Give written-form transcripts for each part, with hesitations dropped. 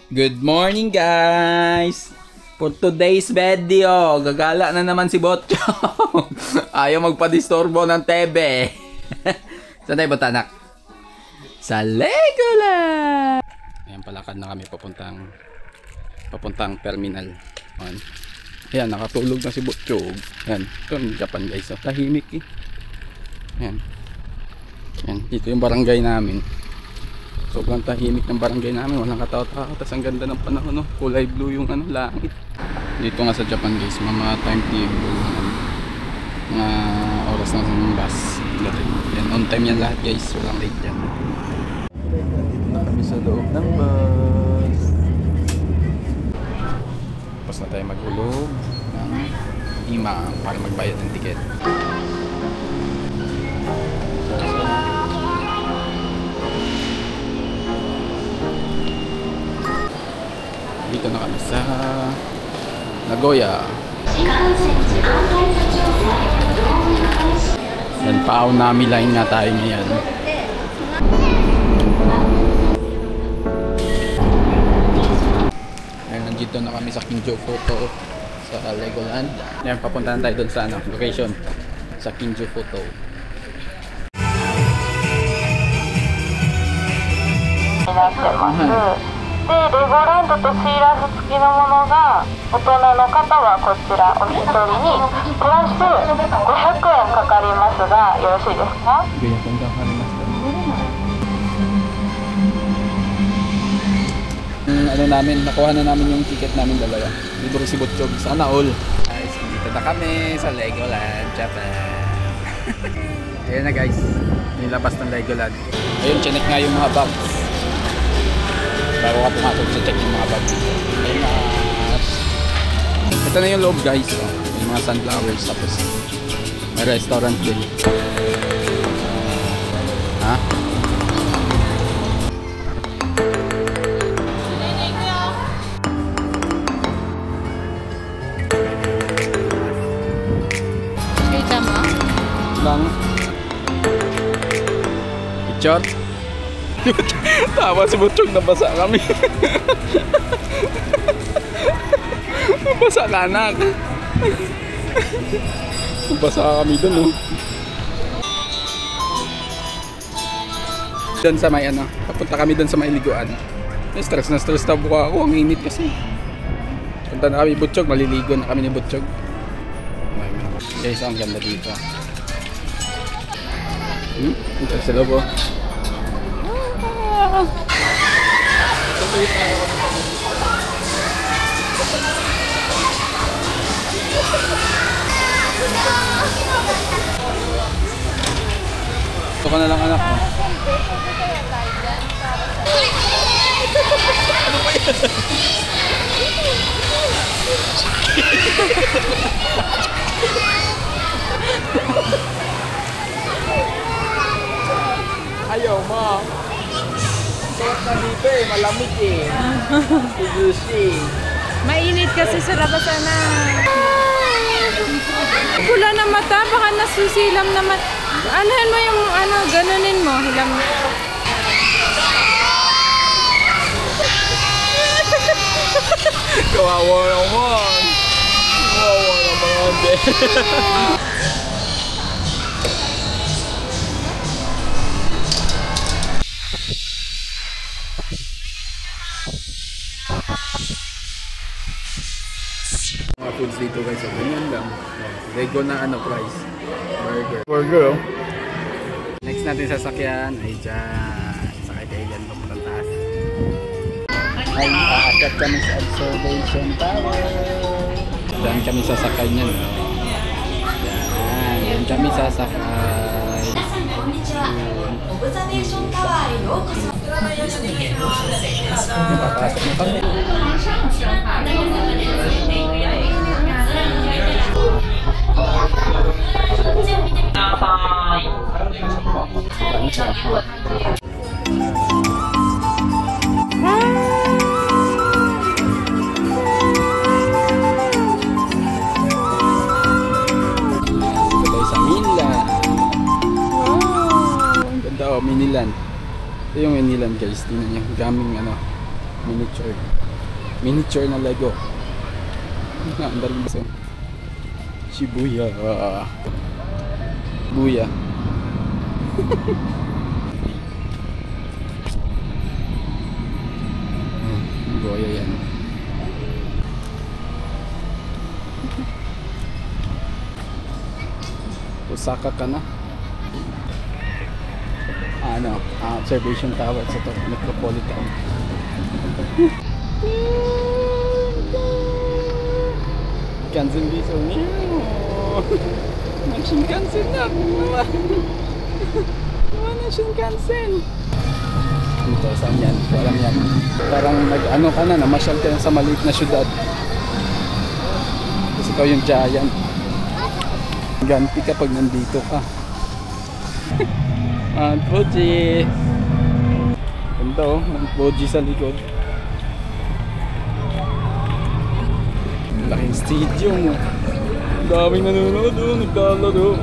Good morning guys! For today's video, gagala na naman si Botchog. Ayaw magpadisturbo ng tebe. Saan tayo ba, anak? Sa Legoland! Ayan, palakad na kami papuntang terminal. Ayan, nakatulog na si Botchog. Ayan, ito yung Japan guys. Tahimik eh. Ayan. Ayan, dito yung barangay namin. Sobrang tahimik ng barangay namin, walang katawa-tawa. Tapos ang ganda ng panahon, no? Kulay blue yung langit. Dito nga sa Japan guys, mga timetable, mga oras ng bus. Yan, on time yan lahat guys, walang late yan. Dito na kami sa loob ng bus. Tapos na tayo maghulog ng ima para magbayad ng ticket. Dito na kami sa Nagoya. Yan, Paonami line nga tayo ngayon. Ayan, nandito na kami sa Kinjo Photo sa Legoland. Yan, papuntahan tayo dun sa location sa Kinjo Photo. Legoland とシーラス付きのものが大人の方はこちらお一人にプラス500円かかりますがよろしいですか？ 500円かかりますか？ano namin, nakuha na namin yung ticket namin dalawa. Libre si Botchog, sana all. Guys, dito na kami sa Legoland, Japan. Ayan na guys, nilabas ng Legoland. Ayun, chinek nga yung mga bags. Bago ka pumasok sa check yung mga bags. Ayun na. Ito na yung loob guys. Yung mga sunflowers. Tapos may restaurant din. Ha? Kita mo? Lang. Picture? Tawa si Botchog, nabasa kami. Nabasa ka, anak. Nabasa kami dun, oh. Dun sa may papunta kami dun sa may liguan. Stress na buka ako, ang init kasi. Punta na kami Botchog, maliligo na kami ni Botchog. Guys, ang ganda dito. Ito sa loob, oh. Ito ka na lang anak mo. Ano ba yan? Ayaw ma. Suot na dito eh, malamig eh. Sushi. Mainit kasi sa labas na. Pula na mata, baka nasusilam naman. Anuhin mo yung ganunin mo, hilam. Kawawa naman. Kawawa naman din. Mga foods dito guys, so ganyan lang. Lego na price. Burger. Next natin sasakyan ay dyan. Sakay kayo dyan papuntang taas. Ay, aakyat kami sa observation tower. Dyan kami sasakay niyan. Yan kami sasakay. Papasok na kami. Miniland. Ito yung Miniland guys. Tingnan nyo. Gaming Miniature. Miniature na Lego. Ang daling gusto. Shibuya. Shibuya. Goya yan. Osaka ka na. Observation tower sa Metropolitan. Kansen dito niyo. Shinkansen na. Mana Shinkansen? Dito, saan yan? Parang yan. Parang nag-ano ka na, namasyal ka na sa maliit na syudad. Kasi ikaw yung giant. Ganti ka pag nandito ka. Mount Fuji. Ganda oh, Mount Fuji sa likod. Laking stadium oh. Daming nanonood oh, naglalaro.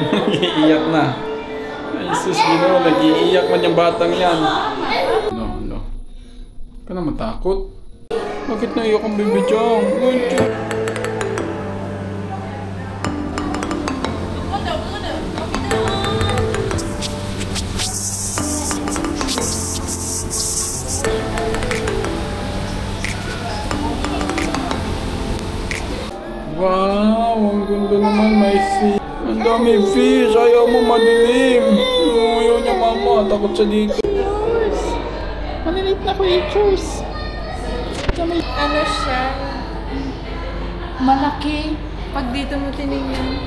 Nag-iiyak na. Ay, sus, Ginoo, nag-iiyak man yung batang yan. No. Ka na matakot. Bakit naiyak ang baby Chong? Wow, ang ganda naman, may fish. Ang dami fish, ayaw mo madilim. Ayaw niya mama, takot siya dito. Malilit na creatures. Ano siya? Malaki. Pag dito mo tinignan.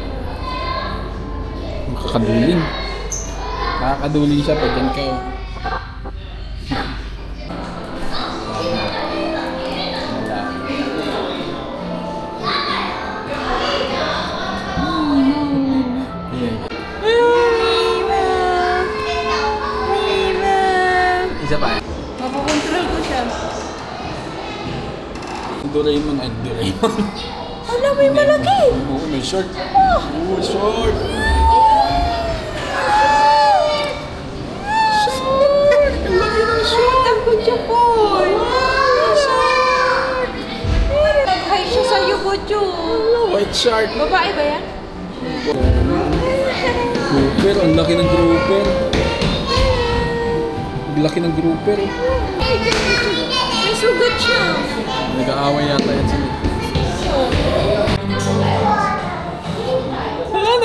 Makakaduling. Nakakaduling siya pag dyan ka. Isa pa. Mapakontrol ko siya. Doraemon ay Doraemon. Ano, may malaki! Oo, may shark. Oo, shark. Shark! Ang laki ng shark! Takot siya po! Shark! Nag-hi siya sa'yo, Bojo. White shark. Babae ba yan? Grouper, ang laki ng grouper. Ang laki ng grouper. May sugat siya. Nag-aaway yata yan sila.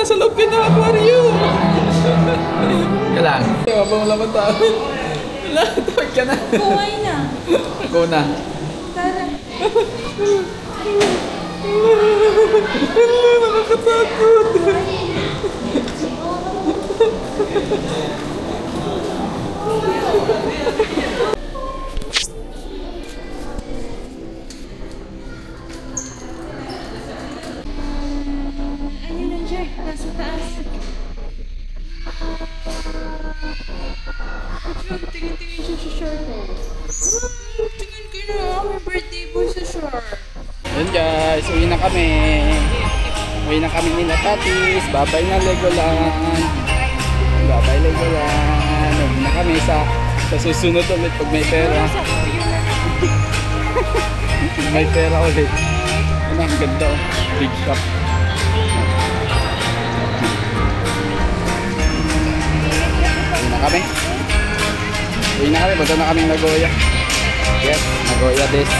Nasa loob ka na, aquarium! Ka lang. Habang wala pang tao. Wala, tawag ka na. Kuhay na. Ako na. Tara. Nakakatakot. Ano nandiyan? Nasa taas. Tingin-tingin siya sa short. Tingin ko na. May birthday boy sa short. Yun guys, uwi na kami. Uwi na kami nila Tatis. Babay na Legoland. Babay Legoland. Uwi na kami sa susunod ulit pag may pera. May pera ulit. Ano, ang ganda oh. Big shop. Uwi na kami. Uwi na kami. Punta na kami Nagoya. Yes, Nagoya this.